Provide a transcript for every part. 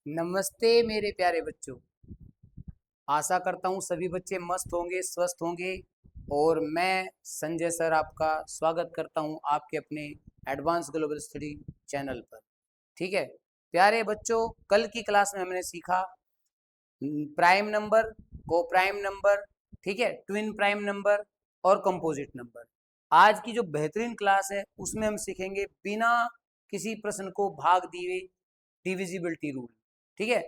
नमस्ते मेरे प्यारे बच्चों। आशा करता हूँ सभी बच्चे मस्त होंगे, स्वस्थ होंगे। और मैं संजय सर आपका स्वागत करता हूँ आपके अपने एडवांस ग्लोबल स्टडी चैनल पर। ठीक है प्यारे बच्चों, कल की क्लास में हमने सीखा प्राइम नंबर, को प्राइम नंबर, ठीक है, ट्विन प्राइम नंबर और कंपोजिट नंबर। आज की जो बेहतरीन क्लास है उसमें हम सीखेंगे बिना किसी प्रश्न को भाग दिए डिविजिबिलिटी रूल। ठीक है,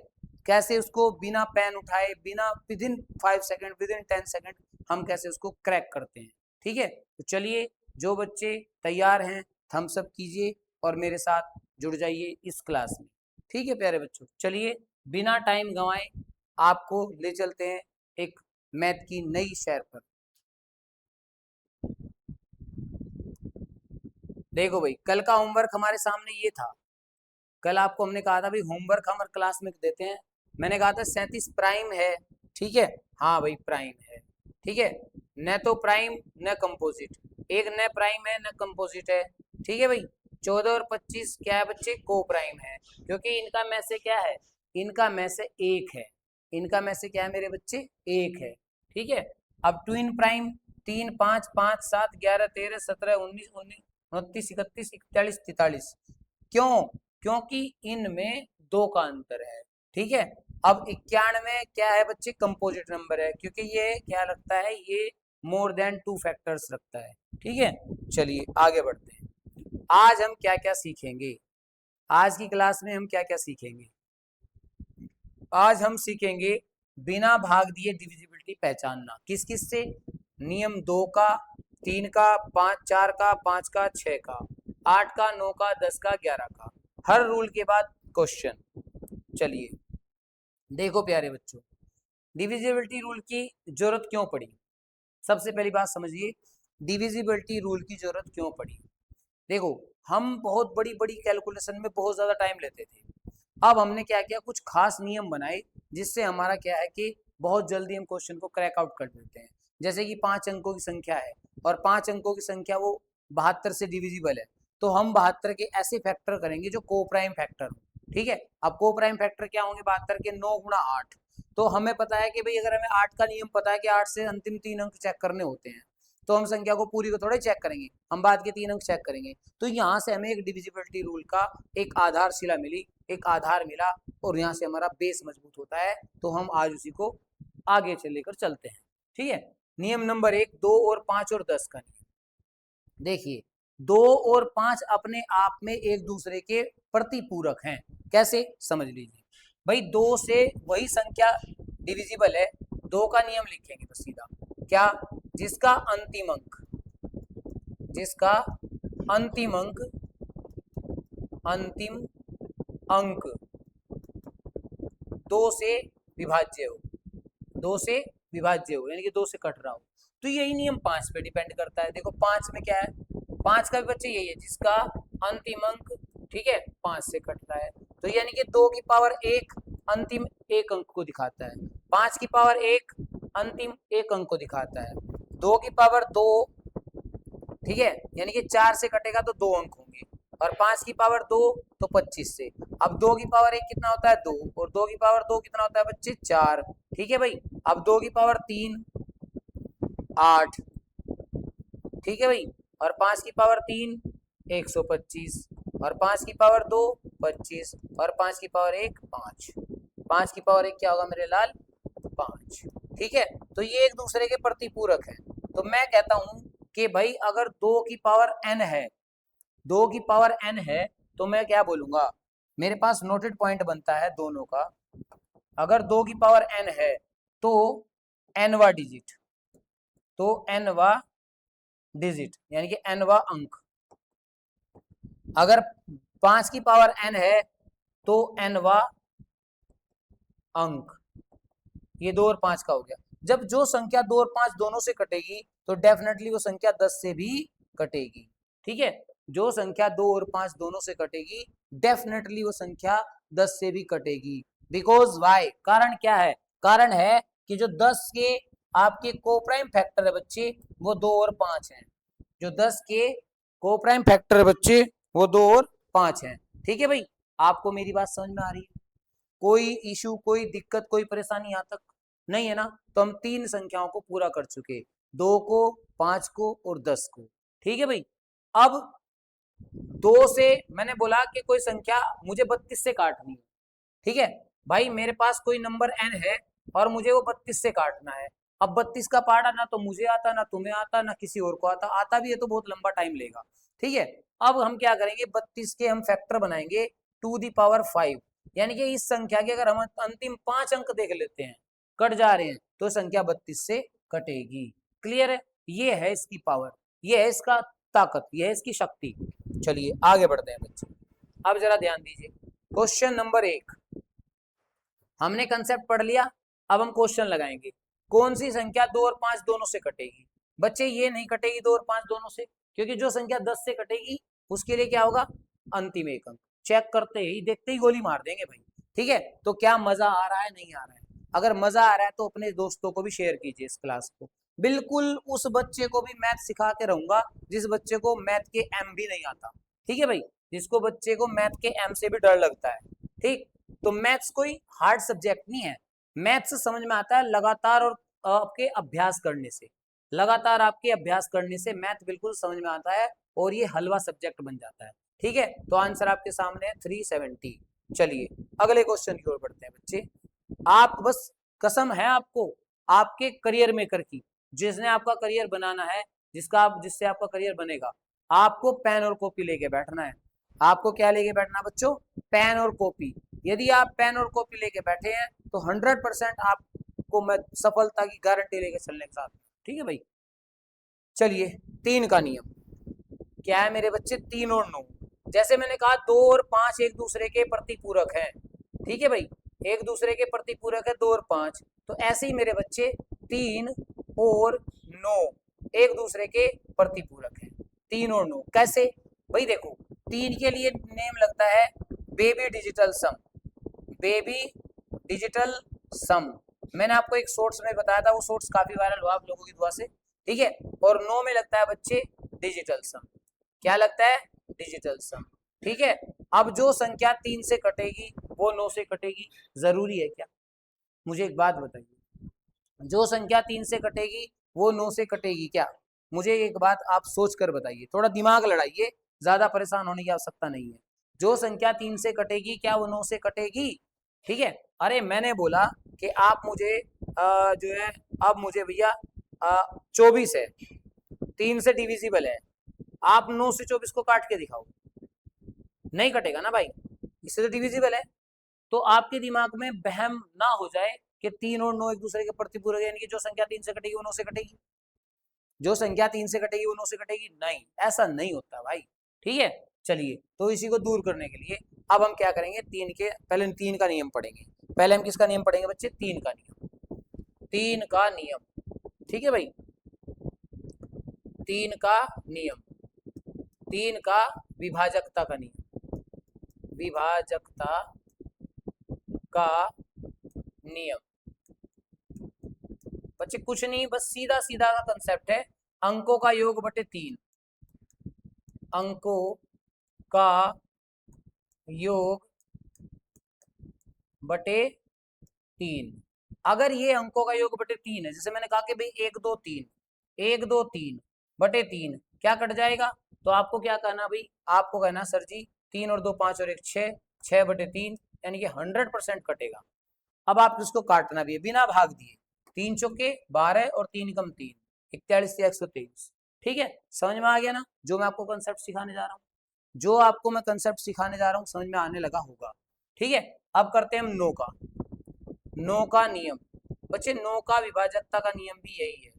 कैसे उसको बिना पेन उठाए, बिना with in 5 second, with in 10 second हम कैसे उसको क्रैक करते हैं। ठीक है, तो चलिए जो बच्चे तैयार हैं थम्स अप कीजिए और मेरे साथ जुड़ जाइए इस क्लास में। ठीक है प्यारे बच्चों, चलिए बिना टाइम गंवाए आपको ले चलते हैं एक मैथ की नई शहर पर। देखो भाई, कल का होमवर्क हमारे सामने ये था। कल आपको हमने कहा था भाई होमवर्क हम क्लास में देते हैं। मैंने कहा था 37 प्राइम है। ठीक है, हाँ भाई प्राइम है। ठीक है, न तो प्राइम न कंपोजिट, एक न प्राइम है न कंपोजिट है। ठीक है भाई, 14 और 25 क्या है बच्चे, को प्राइम है, क्योंकि इनका में से क्या है, इनका में से एक है। इनका में से क्या है मेरे बच्चे, एक है। ठीक है, अब ट्विन प्राइम 3 5 5 7 11 13 17 19 29 31 41 43। क्यों? क्योंकि इनमें दो का अंतर है। ठीक है, अब 91 क्या है बच्चे, कंपोजिट नंबर है, क्योंकि ये क्या लगता है, ये मोर देन 2 फैक्टर्स रखता है। ठीक है, चलिए आगे बढ़ते हैं। आज हम क्या क्या सीखेंगे, आज की क्लास में हम क्या क्या सीखेंगे। आज हम सीखेंगे बिना भाग दिए डिविजिबिलिटी पहचानना। किस किस से, नियम 2 का, 3 का, 5 4 का, 5 का, 6 का, 8 का, 9 का, 10 का, 11 का, हर रूल के बाद क्वेश्चन। चलिए देखो प्यारे बच्चों, डिविजिबिलिटी रूल की जरूरत क्यों पड़ी। सबसे पहली बात समझिए, डिविजिबिलिटी रूल की जरूरत क्यों पड़ी। देखो, हम बहुत बड़ी बड़ी कैलकुलेशन में बहुत ज्यादा टाइम लेते थे। अब हमने क्या किया, कुछ खास नियम बनाए जिससे हमारा क्या है कि बहुत जल्दी हम क्वेश्चन को क्रैक आउट कर देते हैं। जैसे कि 5 अंकों की संख्या है और 5 अंकों की संख्या वो 72 से डिविजिबल है, तो हम 72 के ऐसे फैक्टर करेंगे जो को प्राइम फैक्टर हो। ठीक है, अब को प्राइम फैक्टर क्या होंगे, 72 के 9 गुणा 8। तो हमें पता है कि भाई अगर हमें 8 का नियम पता है कि 8 से अंतिम 3 अंक चेक करने होते हैं, तो हम संख्या को पूरी को थोड़ा चेक करेंगे, हम बाद के 3 अंक चेक करेंगे। तो यहाँ से हमें एक डिविजिबिलिटी रूल का एक आधारशिला मिली, एक आधार मिला, और यहाँ से हमारा बेस मजबूत होता है। तो हम आज उसी को आगे से लेकर चलते हैं। ठीक है, नियम नंबर 1, 2 और 5 और 10 का नियम। देखिए, 2 और 5 अपने आप में एक दूसरे के प्रतिपूरक हैं। कैसे, समझ लीजिए भाई, 2 से वही संख्या डिविजिबल है, 2 का नियम लिखेंगे तो सीधा क्या, जिसका अंतिम अंक, जिसका अंतिम अंक, अंतिम अंक 2 से विभाज्य हो, 2 से विभाज्य हो, यानी कि 2 से कट रहा हो। तो यही नियम 5 पे डिपेंड करता है। देखो 5 में क्या है, 5 का भी बच्चे यही है, जिसका अंतिम अंक, ठीक है, 5 से कट रहा है। तो यानी कि 2 की पावर 1 अंतिम एक अंक को दिखाता है, 5 की पावर 1 अंतिम एक अंक को दिखाता है, 2 की पावर 2, ठीक है, यानी कि 4 से कटेगा तो 2 अंक होंगे, और 5 की पावर 2 तो 25 से। अब 2 की पावर 1 कितना होता है, 2, और 2 की पावर 2 कितना होता है बच्चे, 4। ठीक है भाई, अब 2 की पावर 3 8, ठीक है भाई, और 5 की पावर 3 125, और 5 की पावर 2 25, और 5 की पावर 1 5। 5 की पावर 1 क्या होगा मेरे लाल, 5। ठीक है, तो ये एक दूसरे के प्रतिपूरक है। तो मैं कहता हूं कि भाई अगर 2 की पावर n है, 2 की पावर n है, तो मैं क्या बोलूंगा, मेरे पास नोटेड पॉइंट बनता है दोनों का। अगर 2 की पावर n है तो nवा डिजिट, तो nवा डिजिट यानी कि nवा अंक। अगर 5 की पावर n है तो nवा अंक। ये 2 और 5 का हो गया। जब जो संख्या 2 और 5 दोनों से कटेगी तो डेफिनेटली वो संख्या 10 से भी कटेगी। ठीक है, जो संख्या 2 और 5 दोनों से कटेगी डेफिनेटली वो संख्या 10 से भी कटेगी। बिकॉज वाई, कारण क्या है, कारण है कि जो 10 के आपके कोप्राइम फैक्टर है बच्चे वो 2 और 5 हैं। जो 10 के कोप्राइम फैक्टर है बच्चे वो 2 और 5 हैं। ठीक है भाई, आपको मेरी बात समझ में आ रही है। कोई इशू, कोई दिक्कत, कोई परेशानी यहाँ तक नहीं है ना? तो हम 3 संख्याओं को पूरा कर चुके, 2 को, 5 को और 10 को। ठीक है भाई। अब 2 से मैंने बोला कि कोई संख्या मुझे 32 से काटनी है। ठीक है भाई, मेरे पास कोई नंबर n है और मुझे वो 32 से काटना है। अब 32 का पार्ट ना तो मुझे आता, ना तुम्हें आता, ना किसी और को आता। आता भी है तो बहुत लंबा टाइम लेगा। ठीक है, अब हम क्या करेंगे, 32 के हम फैक्टर बनाएंगे टू दी पावर 5, यानी कि इस संख्या के अगर हम अंतिम 5 अंक देख लेते हैं कट जा रहे हैं तो संख्या 32 से कटेगी। क्लियर है? ये है इसकी पावर, ये है इसका ताकत, ये है इसकी शक्ति। चलिए आगे बढ़ते हैं बच्चे। अब जरा ध्यान दीजिए, क्वेश्चन नंबर 1 हमने कंसेप्ट पढ़ लिया। अब हम क्वेश्चन लगाएंगे, कौन सी संख्या 2 और 5 दोनों से कटेगी? बच्चे ये नहीं कटेगी 2 और 5 दोनों से, क्योंकि जो संख्या 10 से कटेगी उसके लिए क्या होगा, अंतिम एक अंक। चेक करते ही, देखते ही गोली मार देंगे भाई। ठीक है, तो क्या मजा आ रहा है, नहीं आ रहा है? अगर मजा आ रहा है तो अपने दोस्तों को भी शेयर कीजिए इस क्लास को। बिल्कुल उस बच्चे को भी मैथ सिखा के रहूंगा जिस बच्चे को मैथ के एम भी नहीं आता। ठीक है भाई, जिसको बच्चे को मैथ के एम से भी डर लगता है। ठीक, तो मैथ्स कोई हार्ड सब्जेक्ट नहीं है। मैथ्स समझ में आता है लगातार और आपके अभ्यास करने से। लगातार आपके अभ्यास करने से मैथ बिल्कुल समझ में आता है और ये हलवा सब्जेक्ट बन जाता है। ठीक है, तो आंसर आपके सामने है 370। चलिए अगले क्वेश्चन की ओर बढ़ते हैं बच्चे। आप बस, कसम है आपको आपके करियर मेकर की, जिसने आपका करियर बनाना है, जिससे आपका करियर बनेगा, आपको पेन और कॉपी लेके बैठना है। आपको क्या लेके बैठना है बच्चों? पेन और कॉपी। यदि आप पेन और कॉपी लेके बैठे हैं तो 100% आपको मैं सफलता की गारंटी लेके चलने के साथ। ठीक है भाई, चलिए 3 का नियम क्या है मेरे बच्चे? 3 और 9, जैसे मैंने कहा 2 और 5 एक दूसरे के प्रतिपूरक हैं। ठीक है भाई, एक दूसरे के प्रतिपूरक है 2 और 5, तो ऐसे ही मेरे बच्चे 3 और 9 एक दूसरे के प्रतिपूरक हैं। 3 और 9 कैसे भाई? देखो, 3 के लिए नेम लगता है बेबी डिजिटल सम। बेबी डिजिटल सम मैंने आपको एक शॉर्ट्स में बताया था, वो शॉर्ट्स काफी वायरल हुआ आप लोगों की दुआ से। ठीक है, और 9 में लगता है बच्चे डिजिटल सम। क्या लगता है? डिजिटल सम। ठीक है, अब जो संख्या 3 से कटेगी वो 9 से कटेगी, जरूरी है क्या? मुझे एक बात बताइए, जो संख्या 3 से कटेगी वो 9 से कटेगी क्या? मुझे एक बात आप सोच कर बताइए, थोड़ा दिमाग लड़ाइए, ज्यादा परेशान होने की आवश्यकता नहीं है। जो संख्या 3 से कटेगी क्या वो 9 से कटेगी? ठीक है, अरे मैंने बोला कि आप मुझे जो है, अब मुझे भैया 24 है, 3 से डिविजिबल है, आप 9 से 24 को काट के दिखाओ, नहीं कटेगा ना भाई, इससे तो डिविजिबल है। तो आपके दिमाग में बहम ना हो जाए कि 3 और 9 एक दूसरे के प्रतिपूरक, यानी कि जो संख्या 3 से कटेगी वो 9 से कटेगी, जो संख्या 3 से कटेगी वो 9 से कटेगी, नहीं, ऐसा नहीं होता भाई। ठीक है, चलिए तो इसी को दूर करने के लिए अब हम क्या करेंगे, पहले 3 का नियम पढ़ेंगे। पहले हम किसका नियम पढ़ेंगे बच्चे? 3 का नियम। 3 का नियम, ठीक है भाई, 3 का नियम, 3 का विभाजकता का नियम, विभाजकता का नियम। बच्चे कुछ नहीं, बस सीधा सीधा का कंसेप्ट है, अंकों का योग बटे 3, अंकों का योग बटे 3। अगर ये अंकों का योग बटे 3 है, जैसे मैंने कहा कि भाई 1 2 3, 1 2 3 बटे 3 क्या कट जाएगा? तो आपको क्या कहना भाई? आपको कहना सर जी 3 और 2 5 और 1 6, 6 बटे 3, यानी कि 100% कटेगा। अब आप इसको काटना भी है बिना भाग दिए, 3 चौके 12 और 3 कम 3, 41 से 123। ठीक है, समझ में आ गया ना जो मैं आपको कंसेप्ट सिखाने जा रहा हूँ? जो आपको मैं कंसेप्ट सिखाने जा रहा हूँ समझ में आने लगा होगा। ठीक है, अब करते हैं हम 9 का। 9 का नियम बच्चे, 9 का विभाजकता का नियम भी यही है,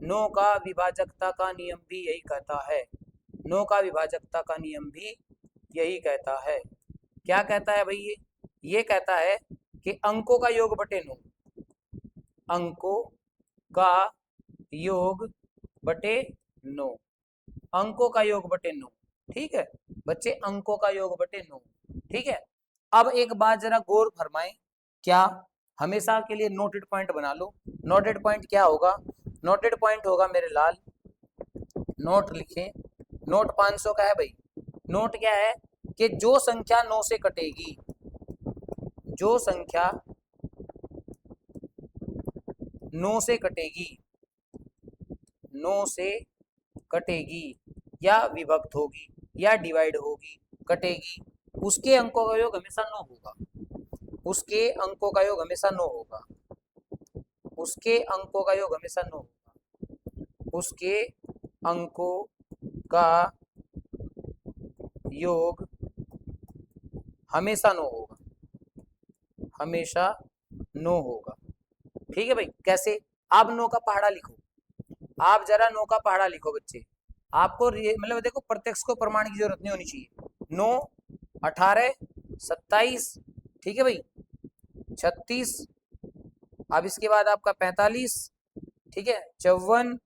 9 का विभाजकता का नियम भी यही कहता है, 9 का विभाजकता का नियम भी यही कहता है। क्या कहता है भाई? ये कहता है कि अंकों का योग बटे 9, अंकों का योग बटे 9, अंकों का योग बटे 9। ठीक है बच्चे, अंकों का योग बटे 9। ठीक है, अब एक बात जरा गौर फरमाएं, क्या हमेशा के लिए नोटेड पॉइंट बना लो। नोटेड पॉइंट क्या होगा? नोटेड पॉइंट होगा मेरे लाल, नोट लिखे, नोट 500 का है भाई। नोट क्या है कि जो संख्या 9 से कटेगी, जो संख्या 9 से कटेगी, 9 से कटेगी या विभक्त होगी या डिवाइड होगी, कटेगी, उसके अंकों का योग हमेशा 9 होगा। उसके अंकों का योग हमेशा 9 होगा। उसके अंकों का योग हमेशा 9 होगा। उसके अंकों का योग हमेशा 9 होगा। हमेशा 9 होगा। ठीक है भाई। कैसे? आप 9 का पहाड़ा लिखो। आप जरा 9 का पहाड़ा लिखो बच्चे। आपको मतलब देखो, प्रत्यक्ष को प्रमाण की जरूरत नहीं होनी चाहिए। 9, 18, 27, ठीक है भाई, 36, अब इसके बाद आपका 45, ठीक है, 54,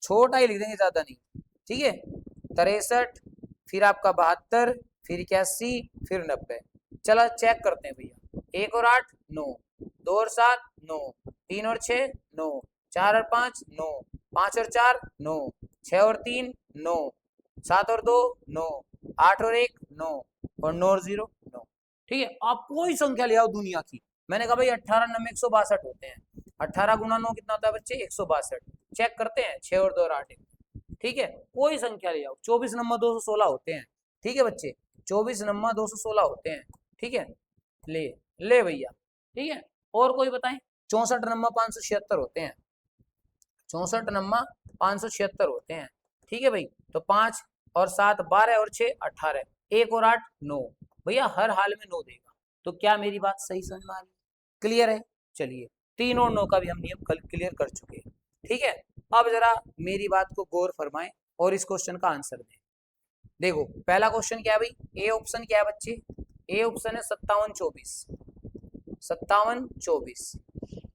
छोटा ही लिख देंगे, ज्यादा नहीं, ठीक है, 63, फिर आपका 72, फिर 81, फिर 90। चलो चेक करते हैं भैया। 1 और 8 9, 2 और 7 9, 3 और 6 9, 4 और 5 9, 5 और 4 9, 6 और 3 9, 7 और 2 9, 8 और 1 9, और 9 और 0 9। ठीक है। आप कोई संख्या ले आओ दुनिया की। मैंने कहा भाई 18 9 में 162 होते हैं। 18 गुना 9 कितना होता है बच्चे? 162। चेक करते हैं। 6 और 2 और 8। ठीक है। कोई संख्या ले आओ। 24 नंबर 216 होते हैं। ठीक है बच्चे, 24 नंबर 216 होते हैं। ठीक है, ले भैया। ठीक है, और कोई बताएं? 64 नंबर 576 होते हैं। 64 नंबर 576 होते हैं। ठीक है भाई। तो 5 और 7 12 और 6 18, 1 और 8 9। भैया हर हाल में 9 देगा। तो क्या मेरी बात सही समझ में आ रही? क्लियर है? चलिए, 3 और 9 का भी हम नियम कल क्लियर कर चुके हैं। ठीक है, अब जरा मेरी बात को गौर फरमाएं और इस क्वेश्चन का आंसर दें। देखो पहला क्वेश्चन क्या है भाई? ए ऑप्शन क्या है बच्चे? ए ऑप्शन है 57 24, 57 24।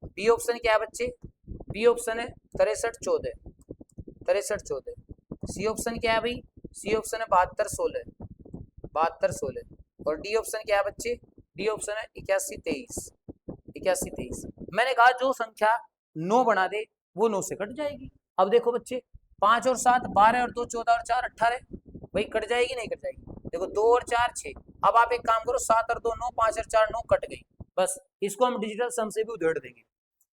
बी ऑप्शन क्या है बच्चे? बी ऑप्शन है 63 14, 63 14। सी ऑप्शन क्या है भाई? सी ऑप्शन है 72 16, 72 16। और डी ऑप्शन क्या है बच्चे? डी ऑप्शन है 81 23, 81 23। मैंने कहा जो संख्या 9 बना दे वो 9 से कट जाएगी। अब देखो बच्चे, 5 और 7 12 और 2 14 और 4 18, भाई कट जाएगी नहीं कट जाएगी? देखो 2 और 4 6। अब आप एक काम करो, 7 और 2 9, 5 और 4 9, कट गई। बस इसको हम डिजिटल सम से भी उधेड़ देंगे।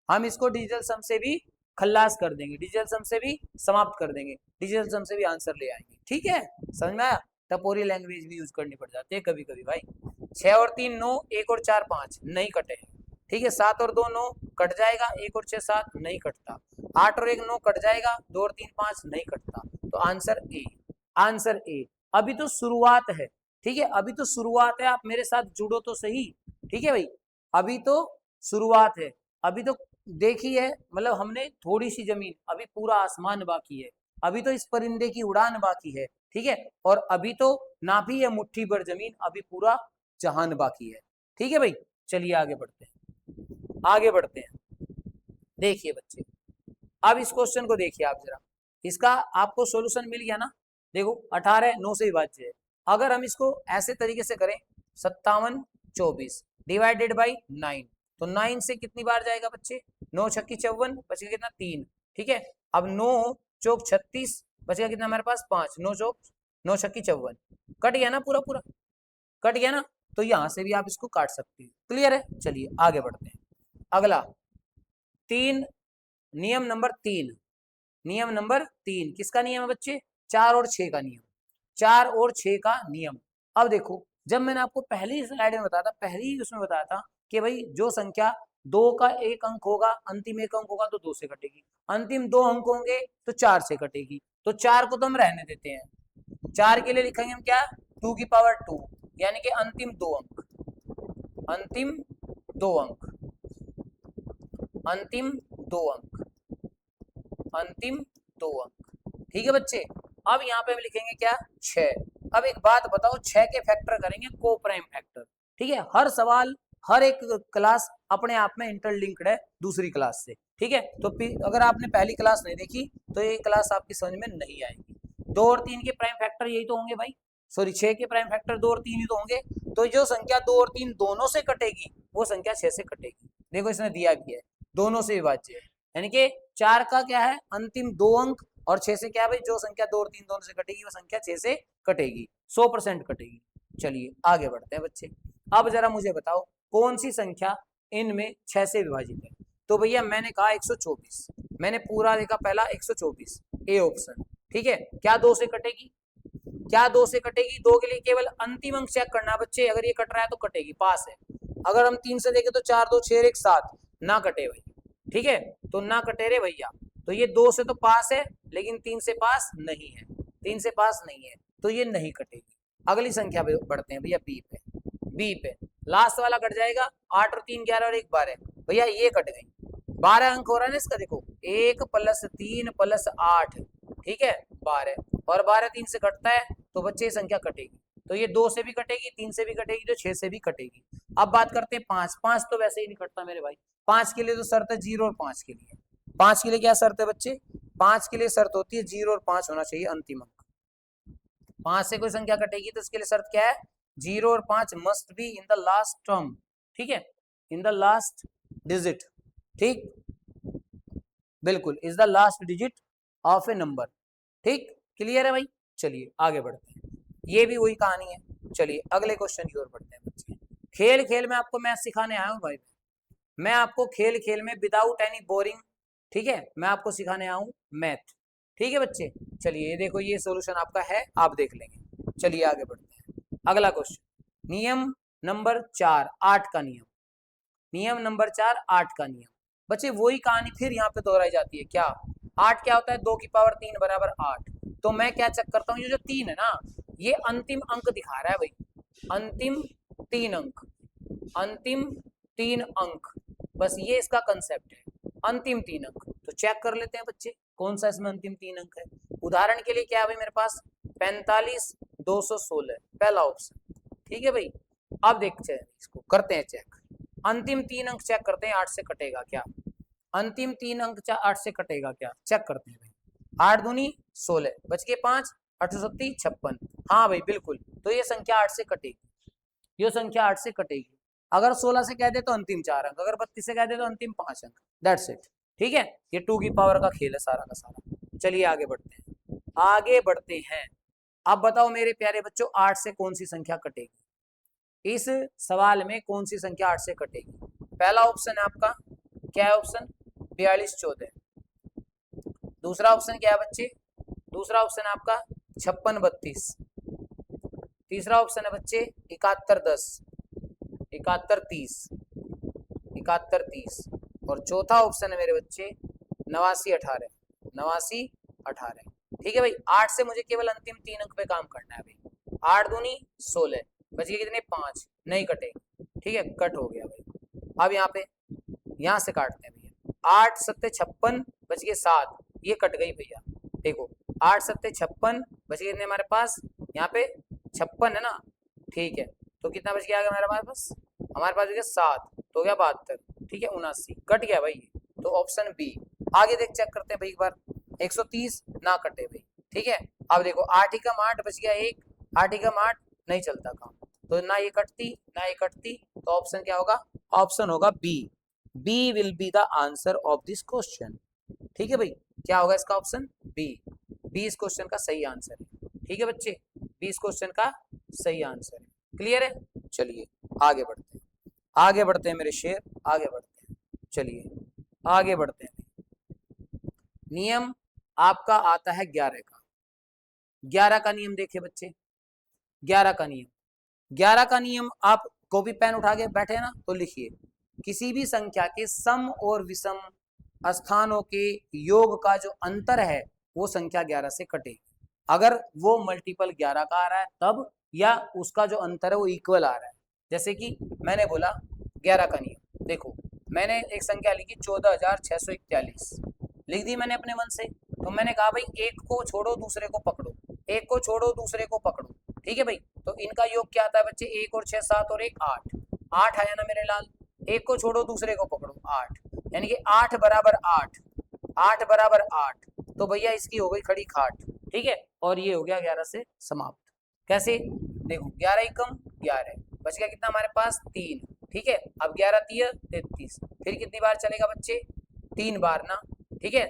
हम इसको डिजिटल सम से भी खल्लास कर देंगे, डिजिटल सम से भी समाप्त कर देंगे, डिजिटल सम से भी आंसर ले आएंगे। ठीक है, समझ में आया? टपोरी लैंग्वेज भी यूज करनी पड़ जाती है कभी कभी भाई। 6 और 3 9, 1 और 4 5, नहीं कटे। ठीक है, 7 और 2 9 कट जाएगा, 1 और 6 7 नहीं कटता, 8 और 1 9 कट जाएगा, 2 और 3 5 नहीं कटता। तो आंसर ए, आंसर ए। अभी तो शुरुआत है। ठीक है, अभी तो शुरुआत है, आप मेरे साथ जुड़ो तो सही। ठीक है भाई, अभी तो शुरुआत है। अभी तो देखिए, मतलब हमने थोड़ी सी जमीन, अभी पूरा आसमान बाकी है। अभी तो इस परिंदे की उड़ान बाकी है। ठीक है, और अभी तो नापी है मुट्ठी भर जमीन, अभी पूरा जहान बाकी है। ठीक है भाई, चलिए आगे बढ़ते हैं, आगे बढ़ते हैं। देखिए बच्चे, अब इस क्वेश्चन को देखिए आप जरा, इसका आपको सॉल्यूशन मिल गया ना? देखो 18 9 से विभाज्य है। अगर हम इसको ऐसे तरीके से करें, 57 24 डिवाइडेड बाई 9, तो 9 से कितनी बार जाएगा बच्चे? 9 छक्की 54, बचेगा कितना? 3। ठीक है, अब 9 चौक 36, बचेगा कितना हमारे पास? 5। 9 चौक 9 छक्की 54, कट गया ना? पूरा पूरा कट गया ना? तो यहां से भी आप इसको काट सकते हैं। क्लियर है? चलिए आगे बढ़ते हैं। अगला 3, नियम नंबर 3, नियम नंबर 3 किसका नियम है बच्चे? 4 और 6 का नियम, 4 और 6 का नियम। अब देखो, जब मैंने आपको पहली स्लाइड में बताया था, पहली उसमें बताया था कि भाई जो संख्या 2 का एक अंक होगा, अंतिम एक अंक होगा तो 2 से कटेगी, अंतिम 2 अंक होंगे तो 4 से कटेगी। तो 4 को तो हम रहने देते हैं, 4 के लिए लिखेंगे हम क्या? 2 की पावर 2, यानी कि अंतिम 2 अंक, अंतिम 2 अंक, अंतिम 2 अंक, अंतिम 2 अंक। ठीक है बच्चे, अब यहाँ पे हम लिखेंगे क्या? 6। अब एक बात बताओ, 6 के फैक्टर करेंगे को प्राइम फैक्टर। ठीक है, हर सवाल, हर एक क्लास अपने आप में इंटरलिंक्ड है दूसरी क्लास से। ठीक है, तो अगर आपने पहली क्लास नहीं देखी तो ये क्लास आपकी समझ में नहीं आएगी। 2 और 3 के प्राइम फैक्टर यही तो होंगे भाई, सॉरी 6 के प्राइम फैक्टर 2 और 3 ही तो होंगे। तो जो संख्या 2 और 3 दोनों से कटेगी वो संख्या 6 से कटेगी। देखो इसने दिया भी है, दोनों से विभाज्य है, यानी कि 4 का क्या है? अंतिम 2 अंक, और 6 से क्या है भाई? जो संख्या 2 और 3 दोनों से कटेगी वो संख्या 6 से कटेगी, 100% कटेगी। चलिए आगे बढ़ते हैं बच्चे। अब जरा मुझे बताओ, कौन सी संख्या इनमें 6 से विभाजित है। तो भैया मैंने कहा 124, मैंने पूरा देखा पहला 124 ए ऑप्शन, ठीक है। क्या 2 से कटेगी, क्या 2 से कटेगी, 2 के लिए केवल अंतिम अंक चेक करना बच्चे, अगर ये कट रहा है तो कटेगी, पास है। अगर हम 3 से देखें तो 4 2 6 1 7, ना कटे भाई, ठीक है, तो ना कटे रे भैया। तो ये 2 से तो पास है लेकिन 3 से पास नहीं है, 3 से पास नहीं है, तो ये नहीं कटेगी। अगली संख्या पे बढ़ते हैं भैया, बी पे, बी पे लास्ट वाला कट जाएगा, 8 और 3 11 और 1 12, भैया ये कट गई, 12 अंक हो रहा है ना इसका, देखो 1 + 3 + 8, ठीक है 12, और 12 3 से कटता है तो बच्चे ये संख्या कटेगी। तो ये 2 से भी कटेगी, 3 से भी कटेगी, तो 6 से भी कटेगी। अब बात करते हैं 5, 5 तो वैसे ही नहीं कटता मेरे भाई, 5 के लिए तो शर्त है 0 और 5 के लिए, 5 के लिए क्या शर्त है बच्चे, 5 के लिए शर्त होती है 0 और 5 होना चाहिए अंतिम अंक। 5 से कोई संख्या कटेगी तो इसके लिए शर्त क्या है, 0 और 5 must be in the last term, ठीक है, इन द लास्ट डिजिट, ठीक, बिल्कुल is the last digit of A number, ठीक, क्लियर है भाई। चलिए आगे बढ़ते हैं, ये भी वही कहानी है। चलिए अगले क्वेश्चन की ओर बढ़ते हैं बच्चे। खेल खेल में आपको मैथ सिखाने आया हूँ भाई, मैं आपको खेल खेल में विदाउट एनी बोरिंग, ठीक है, मैं आपको सिखाने आया हूँ मैथ, ठीक है बच्चे। चलिए देखो ये सॉल्यूशन आपका है, आप देख लेंगे। चलिए आगे बढ़ते हैं, अगला क्वेश्चन, नियम नंबर 4 8 का नियम, नियम नंबर 4 8 का नियम। बच्चे वही कहानी फिर यहाँ पे दोहराई जाती है, क्या 8 क्या होता है, 2 की पावर 3 बराबर 8। तो मैं क्या चेक करता हूँ, ये जो 3 है ना, ये अंतिम अंक दिखा रहा है भाई, अंतिम 3 अंक, अंतिम 3 अंक, बस ये इसका कंसेप्ट है, अंतिम 3 अंक। तो चेक कर लेते हैं बच्चे कौन सा इसमें अंतिम 3 अंक है। उदाहरण के लिए क्या है भाई मेरे पास, 45 216 पहला ऑप्शन, ठीक है भाई। अब देखते हैं इसको, करते हैं चेक, अंतिम 3 अंक चेक करते हैं, 8 से कटेगा क्या, अंतिम 3 अंक 8 से कटेगा क्या, चेक करते हैं भाई। 8 दूनी 16, बच के 5 8 सत्ती 56, हाँ भाई बिल्कुल, तो ये संख्या 8 से कटेगी, ये संख्या 8 से कटेगी। अगर 16 से कह दे तो अंतिम 4 अंक, अगर 32 से कह दे तो अंतिम 5 अंक, दैट्स इट, ठीक है। ये 2 की पावर का खेल है सारा का सारा। चलिए आगे बढ़ते हैं, आगे बढ़ते हैं। अब बताओ मेरे प्यारे बच्चों, 8 से कौन सी संख्या कटेगी, इस सवाल में कौन सी संख्या 8 से कटेगी। पहला ऑप्शन है आपका, क्या है ऑप्शन, 42 14। दूसरा ऑप्शन क्या है बच्चे, दूसरा ऑप्शन है आपका 56 32। तीसरा ऑप्शन है बच्चे 71 10, 71 30, 71 30, और चौथा ऑप्शन है मेरे बच्चे 89 18, 89 18, ठीक है भाई। 8 से मुझे केवल अंतिम 3 अंक पे काम करना है भाई, 8 दूनी 16, बच गए कितने 5, नहीं कटे, ठीक है, कट हो गया भाई। अब यहाँ पे यहाँ से काटते हैं भैया, 8 7 56, बच गए 7, ये कट गई भैया, देखो 8 7 56, बच गए हमारे पास यहाँ पे 56 है ना, ठीक है, तो कितना बच गया हमारे पास, हमारे पास 7, तो गया 72, ठीक है 79, कट गया भाई, तो ऑप्शन बी। आगे देख चेक करते हैं भाई एक बार, 130 ना कटे भाई, ठीक है। अब देखो 8 एकम 8, बच गया 1, 8 एकम 8, नहीं चलता काम, तो ना ये कटती ना ये कटती, तो ऑप्शन क्या होगा, ऑप्शन होगा B, B will be the answer of this question, ठीक है भाई, क्या होगा इसका ऑप्शन बी, बी इस क्वेश्चन का सही आंसर है, ठीक है बच्चे, बी इस क्वेश्चन का सही आंसर है, क्लियर है। चलिए आगे बढ़ते हैं, आगे बढ़ते हैं मेरे शेर, आगे बढ़ते हैं, चलिए आगे बढ़ते हैं। नियम आपका आता है 11 का, 11 का नियम देखिए बच्चे, 11 का नियम, 11 का नियम आप कॉपी पेन उठा के बैठे ना तो लिखिए, किसी भी संख्या के सम और विषम स्थानों के योग का जो अंतर है वो संख्या 11 से कटेगी। अगर वो मल्टीपल 11 का आ रहा है तब, या उसका जो अंतर है वो इक्वल आ रहा है। जैसे कि मैंने बोला 11 का नियम, देखो मैंने एक संख्या लिखी 14,641, लिख दी मैंने अपने मन से, तो मैंने कहा भाई एक को छोड़ो दूसरे को पकड़ो, एक को छोड़ो दूसरे को पकड़ो, ठीक है भाई। तो इनका योग क्या आता है बच्चे, 1 और 6 7 और 1 8, 8 आया ना मेरे लाल, एक को छोड़ो दूसरे को पकड़ो 8, यानी कि 8 बराबर 8, 8 बराबर 8, तो भैया इसकी हो गई खड़ी खाट, ठीक है, और ये हो गया 11 से समाप्त। कैसे, देखो 11 एकम 11, बच गया कितना हमारे पास 3, ठीक है। अब 11 3 33, फिर कितनी बार चलेगा बच्चे, 3 बार ना, ठीक है,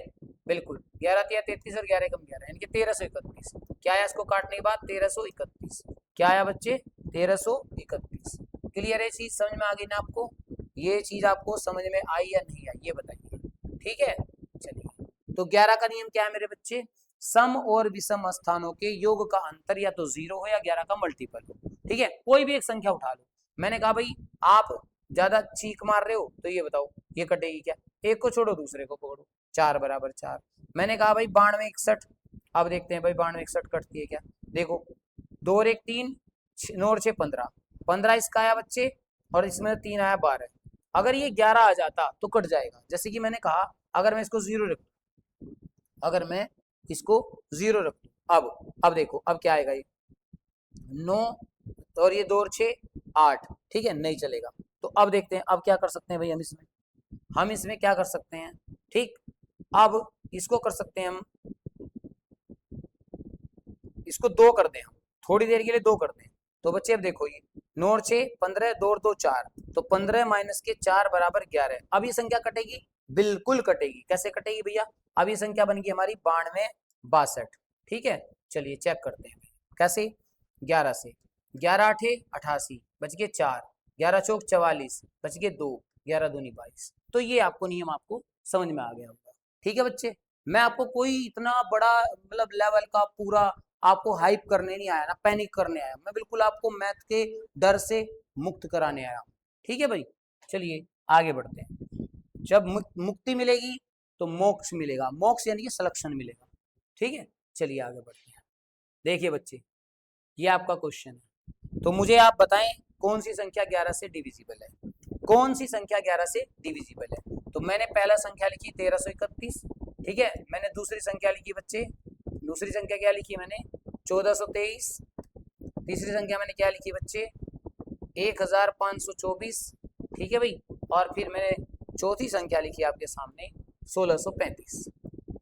बिल्कुल 11 3 33 और 11 एकम 11, यानी कि 1331, क्या आया इसको काटने के बाद 1331, क्या आया बच्चे 1331, क्लियर है चीज, समझ में आ गई ना आपको? ये चीज आपको समझ में आई या नहीं आई ये बताइए। ठीक है, चलिए तो 11 का नियम क्या है मेरे बच्चे? सम और विषम स्थानों के योग का अंतर या तो 0 हो या 11 का मल्टीपल हो। ठीक है, कोई भी एक संख्या उठा लो। मैंने कहा भाई आप ज्यादा चीख मार रहे हो तो ये बताओ ये कटेगी क्या? एक को छोड़ो दूसरे को पकड़ो, 4 बराबर 4। मैंने कहा भाई 92 61, अब देखते हैं भाई 92 61 कटती है क्या? देखो 2 और 1 3, 9 और 6 15, 15 इसका आया बच्चे और इसमें 3 आया 12। अगर ये 11 आ जाता तो कट जाएगा। जैसे कि मैंने कहा अगर मैं इसको 0 रख, अगर मैं इसको 0 रख दूं, अब देखो अब क्या आएगा, ये 9 और ये 2 और 6 8, ठीक है नहीं चलेगा। तो अब देखते हैं अब क्या कर सकते हैं भाई हम इसमें क्या कर सकते हैं। ठीक, अब इसको कर सकते हैं हम, इसको 2 कर दें हम, थोड़ी देर के लिए 2 कर दें। तो बच्चे अब देखो ये 9 और 6 15, 2 और 2 4, तो 15 माइनस के 4 बराबर 11। अब ये संख्या कटेगी, बिल्कुल कटेगी। कैसे कटेगी भैया? अब ये संख्या बन गई हमारी 92 62। ठीक है, चलिए चेक करते हैं कैसे। 11 से 11 आठे 88, बच गए 4, 11 चौक 44, बच गए 2, 11 दूनी 22। तो ये आपको नियम आपको समझ में आ गया होगा। ठीक है बच्चे, मैं आपको कोई इतना बड़ा मतलब लेवल का पूरा आपको हाइप करने नहीं आया ना, पैनिक करने आया। मैं बिल्कुल आपको मैथ के डर से मुक्त कराने आया हूँ। ठीक है भाई, चलिए आगे बढ़ते हैं। जब मुक्ति मिलेगी तो मोक्ष मिलेगा, मोक्ष यानी कि सिलेक्शन मिलेगा। ठीक है, चलिए आगे बढ़ते हैं। देखिए बच्चे ये आपका क्वेश्चन है, तो मुझे आप बताएं कौन सी संख्या 11 से डिविजिबल है? कौन सी संख्या 11 से डिविजिबल है? तो मैंने पहला संख्या लिखी 1331। ठीक है, मैंने दूसरी संख्या लिखी बच्चे, दूसरी संख्या क्या लिखी मैंने? 1423। तीसरी संख्या मैंने क्या लिखी बच्चे? 1524। ठीक है भाई, और फिर मैंने चौथी संख्या लिखी आपके सामने 1635।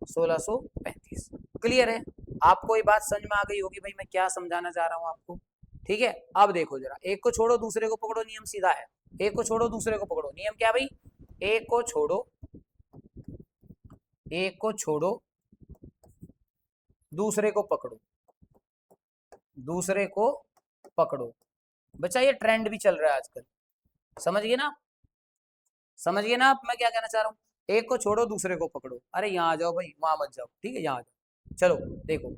1635 क्लियर है? आपको ये बात समझ में आ गई होगी भाई मैं क्या समझाना चाह रहा हूँ आपको। ठीक है, अब देखो जरा, एक को छोड़ो दूसरे को पकड़ो, नियम सीधा है। एक को छोड़ो दूसरे को पकड़ो, नियम क्या भाई? एक को छोड़ो, एक को छोड़ो दूसरे को पकड़ो, दूसरे को पकड़ो। बच्चा ये ट्रेंड भी चल रहा है आजकल, समझ गए ना? समझ गए ना आप मैं क्या कहना चाह रहा हूँ? एक को छोड़ो दूसरे को पकड़ो। अरे यहाँ आ जाओ भाई, वहां मत जाओ। ठीक है, यहाँ आ जाओ। चलो देखो,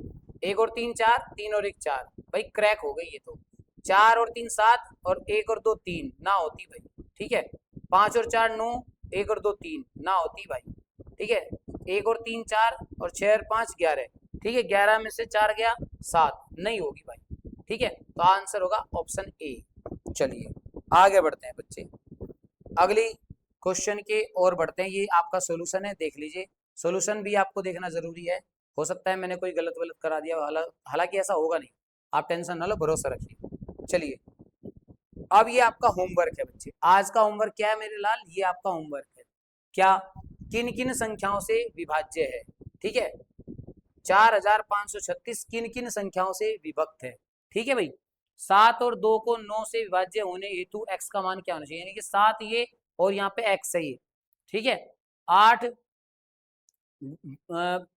1 और 3 4, 3 और 1 4, भाई क्रैक हो गई ये तो। 4 और 3 7 और 1 और 2 3 ना होती भाई। ठीक है, 5 और 4 9, 1 और 2 3 ना होती भाई। ठीक है, 1 और 3 4 और 6 और 5 11। ठीक है, 11 में से 4 गया 7, नहीं होगी भाई। ठीक है, तो आंसर होगा ऑप्शन ए। चलिए आगे बढ़ते हैं बच्चे, अगली क्वेश्चन के और बढ़ते हैं। ये आपका सॉल्यूशन है, देख लीजिए। सॉल्यूशन भी आपको देखना जरूरी है, हो सकता है मैंने कोई गलत वलत करा दिया, हालांकि ऐसा होगा नहीं, आप टेंशन ना लो, भरोसा रखिए। चलिए अब ये आपका होमवर्क है बच्चे, आज का होमवर्क क्या है मेरे लाल? ये आपका होमवर्क है क्या? किन किन संख्याओं से विभाज्य है? ठीक है, 4536 किन किन संख्याओं से विभक्त है? ठीक है भाई, 7 और 2 को 9 से विभाज्य होने हेतु x का मान क्या होना चाहिए? यानी कि 7 ये और यहाँ पे x है ये। ठीक है,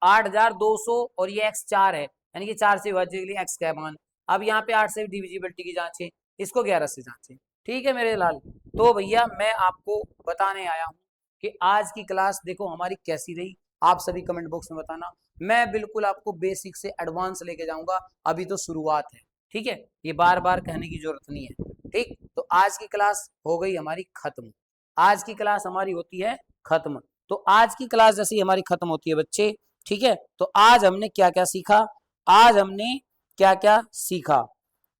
8200 और ये x 4 है, यानी कि 4 से विभाज्य के लिए x का मान। अब यहाँ पे 8 से डिविजिबिलिटी की जांच है, इसको 11 से जांचें। ठीक है मेरे लाल, तो भैया मैं आपको बताने आया हूँ कि आज की क्लास देखो हमारी कैसी रही। आप सभी कमेंट बॉक्स में बताना, मैं बिल्कुल आपको बेसिक से एडवांस लेके जाऊंगा, अभी तो शुरुआत है। ठीक है, ये बार बार कहने की जरूरत नहीं है। ठीक, तो आज की क्लास हो गई हमारी खत्म, आज की क्लास हमारी होती है खत्म। तो आज की क्लास जैसी हमारी खत्म होती है बच्चे। ठीक है, तो आज हमने क्या क्या सीखा, आज हमने क्या क्या सीखा?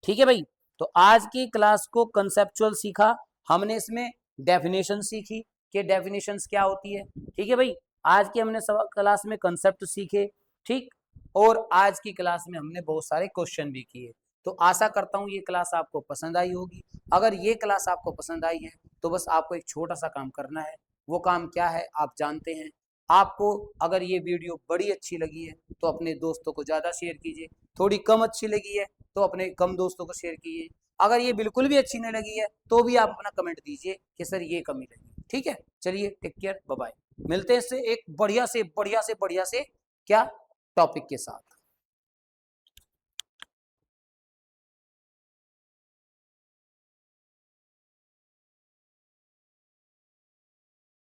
ठीक है भाई, तो आज की क्लास को कंसेप्चुअल सीखा हमने, इसमें डेफिनेशन सीखी कि डेफिनेशंस क्या होती है। ठीक है भाई, आज की हमने क्लास में कंसेप्ट सीखे। ठीक, और आज की क्लास में हमने बहुत सारे क्वेश्चन भी किए। तो आशा करता हूँ ये क्लास आपको पसंद आई होगी। अगर ये क्लास आपको पसंद आई है तो बस आपको एक छोटा सा काम करना है, वो काम क्या है आप जानते हैं। आपको अगर ये वीडियो बड़ी अच्छी लगी है तो अपने दोस्तों को ज़्यादा शेयर कीजिए, थोड़ी कम अच्छी लगी है तो अपने कम दोस्तों को शेयर कीजिए, अगर ये बिल्कुल भी अच्छी नहीं लगी है तो भी आप अपना कमेंट दीजिए कि सर ये कमी लगी। ठीक है, चलिए टेक केयर, बाय बाय। मिलते हैं इससे एक बढ़िया से बढ़िया से बढ़िया से क्या टॉपिक के साथ।